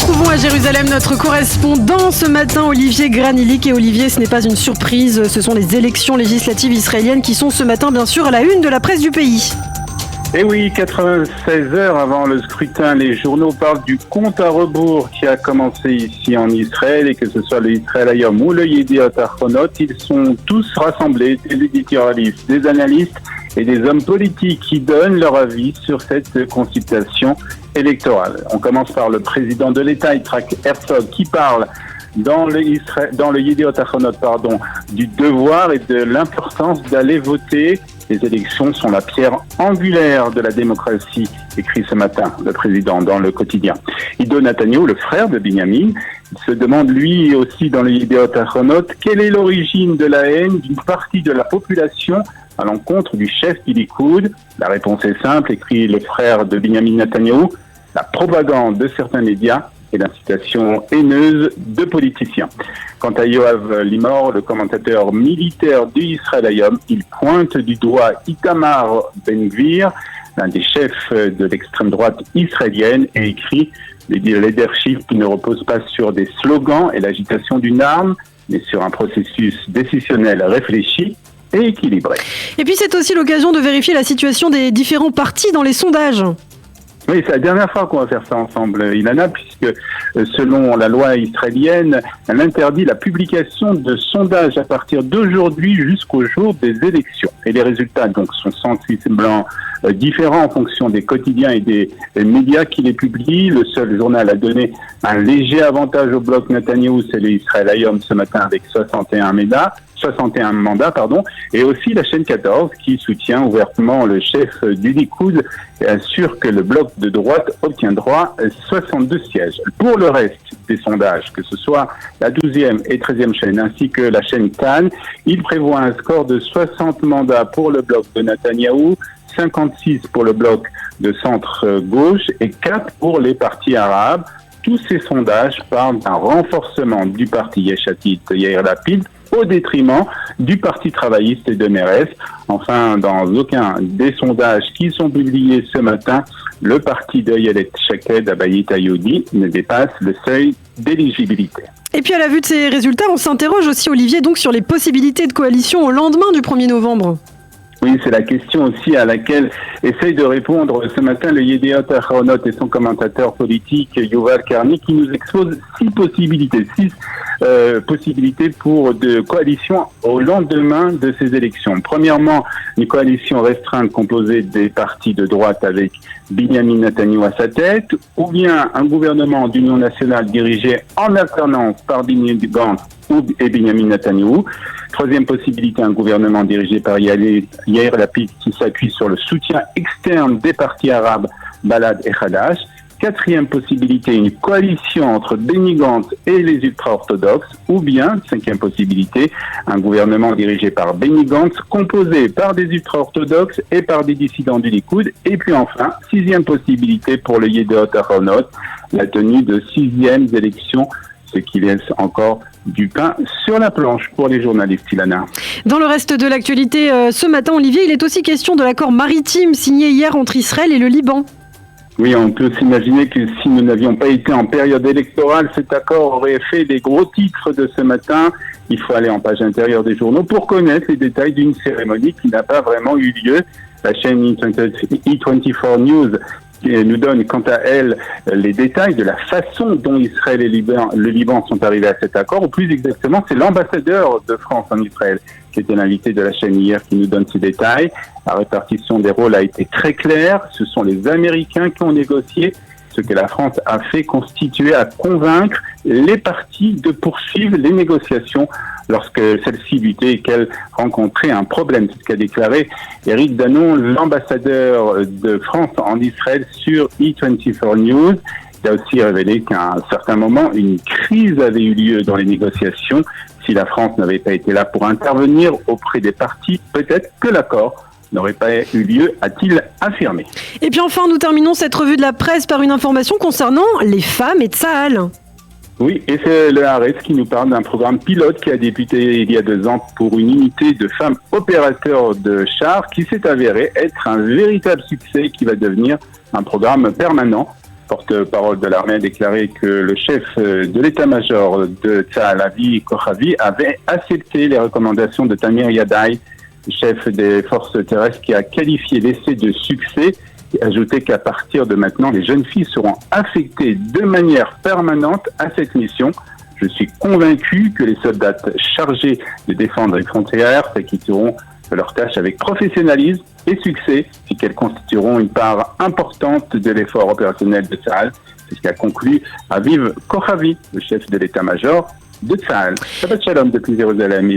Retrouvons à Jérusalem notre correspondant ce matin, Olivier Granilik. Et Olivier, ce n'est pas une surprise, ce sont les élections législatives israéliennes qui sont ce matin, bien sûr, à la une de la presse du pays. Et oui, 96 heures avant le scrutin, les journaux parlent du compte à rebours qui a commencé ici en Israël, et que ce soit le Israël Hayom ou le Yediot Ahronot, ils sont tous rassemblés, des éditorialistes, des analystes et des hommes politiques qui donnent leur avis sur cette consultation électorale. On commence par le président de l'État, Yitzhak Herzog, qui parle dans le Yediot Ahronot, du devoir et de l'importance d'aller voter. Les élections sont la pierre angulaire de la démocratie, écrit ce matin le président dans le quotidien. Ido Netanyahu, le frère de Binyamin, se demande lui aussi dans le Yediot Ahronot quelle est l'origine de la haine d'une partie de la population à l'encontre du chef du Likoud. La réponse est simple, écrit le frère de Binyamin Netanyahu, la propagande de certains médias et l'incitation haineuse de politiciens. Quant à Yoav Limor, le commentateur militaire du Israël Hayom, il pointe du doigt Itamar Ben-Gvir, l'un des chefs de l'extrême droite israélienne, et écrit « Le leadership ne repose pas sur des slogans et l'agitation d'une arme, mais sur un processus décisionnel réfléchi et équilibré. » Et puis c'est aussi l'occasion de vérifier la situation des différents partis dans les sondages. Oui, c'est la dernière fois qu'on va faire ça ensemble, Ilana, puisque selon la loi israélienne, elle interdit la publication de sondages à partir d'aujourd'hui jusqu'au jour des élections. Et les résultats donc sont sensiblement différents en fonction des quotidiens et des médias qui les publient. Le seul journal a donné un léger avantage au bloc Netanyahou, c'est le Israël Hayom ce matin avec 61 mandats, et aussi la chaîne 14 qui soutient ouvertement le chef du Likoud et assure que le bloc de droite obtiendra 62 sièges. Pour le reste des sondages, que ce soit la 12e et 13e chaîne ainsi que la chaîne Cannes, il prévoit un score de 60 mandats pour le bloc de Netanyahou, 56 pour le bloc de centre-gauche et 4 pour les partis arabes. Tous ces sondages parlent d'un renforcement du parti Yesh Atid de Yair Lapid au détriment du Parti travailliste et de Meretz. Enfin, dans aucun des sondages qui sont publiés ce matin, le parti de Ayelet Shaked, Abayit Ayodi, ne dépasse le seuil d'éligibilité. Et puis à la vue de ces résultats, on s'interroge aussi, Olivier, donc sur les possibilités de coalition au lendemain du 1er novembre. Oui, c'est la question aussi à laquelle essaye de répondre ce matin le Yediot Ahronot et son commentateur politique Yuval Karni, qui nous expose six possibilités pour de coalition au lendemain de ces élections. Premièrement, une coalition restreinte composée des partis de droite avec Binyamin Netanyahu à sa tête, ou bien un gouvernement d'union nationale dirigé en alternance par Benny Gantz et Binyamin Netanyahu. Troisième possibilité, un gouvernement dirigé par Yair Lapid qui s'appuie sur le soutien externe des partis arabes Balad et Hadash. Quatrième possibilité, une coalition entre Benny Gantz et les ultra-orthodoxes, ou bien, cinquième possibilité, un gouvernement dirigé par Benny Gantz, composé par des ultra-orthodoxes et par des dissidents du Likoud. Et puis enfin, sixième possibilité pour le Yediot Ahronot, la tenue de 6e élections, ce qui laisse encore du pain sur la planche pour les journalistes, Ilana. Dans le reste de l'actualité, ce matin, Olivier, il est aussi question de l'accord maritime signé hier entre Israël et le Liban. Oui, on peut s'imaginer que si nous n'avions pas été en période électorale, cet accord aurait fait des gros titres de ce matin. Il faut aller en page intérieure des journaux pour connaître les détails d'une cérémonie qui n'a pas vraiment eu lieu. La chaîne E24 News nous donne quant à elle les détails de la façon dont Israël et le Liban sont arrivés à cet accord, ou plus exactement, c'est l'ambassadeur de France en Israël qui était l'invité de la chaîne hier qui nous donne ces détails. La répartition des rôles a été très claire, ce sont les Américains qui ont négocié, ce que la France a fait constituer à convaincre les parties de poursuivre les négociations lorsque celle-ci luttaient et qu'elle rencontrait un problème. C'est ce qu'a déclaré Éric Danon, l'ambassadeur de France en Israël sur E24 News. Il a aussi révélé qu'à un certain moment, une crise avait eu lieu dans les négociations. Si la France n'avait pas été là pour intervenir auprès des parties, peut-être que l'accord n'aurait pas eu lieu, a-t-il affirmé. Et puis enfin, nous terminons cette revue de la presse par une information concernant les femmes et Tsahal. Oui, et c'est le Haaretz qui nous parle d'un programme pilote qui a débuté il y a 2 ans pour une unité de femmes opérateurs de chars qui s'est avéré être un véritable succès qui va devenir un programme permanent. porte-parole de l'armée, a déclaré que le chef de l'état-major de Tsahal, Avi Kochavi, avait accepté les recommandations de Tamir Yadai, chef des forces terrestres, qui a qualifié l'essai de succès et ajouté qu'à partir de maintenant, les jeunes filles seront affectées de manière permanente à cette mission. Je suis convaincu que les soldats chargés de défendre les frontières s'acquitteront de leur tâche avec professionnalisme et succès, et qu'elles constitueront une part importante de l'effort opérationnel de Tsahal. C'est ce qu'a conclu Aviv Kochavi, le chef de l'état-major de Tsahal. Shabbat Shalom depuis Jérusalem.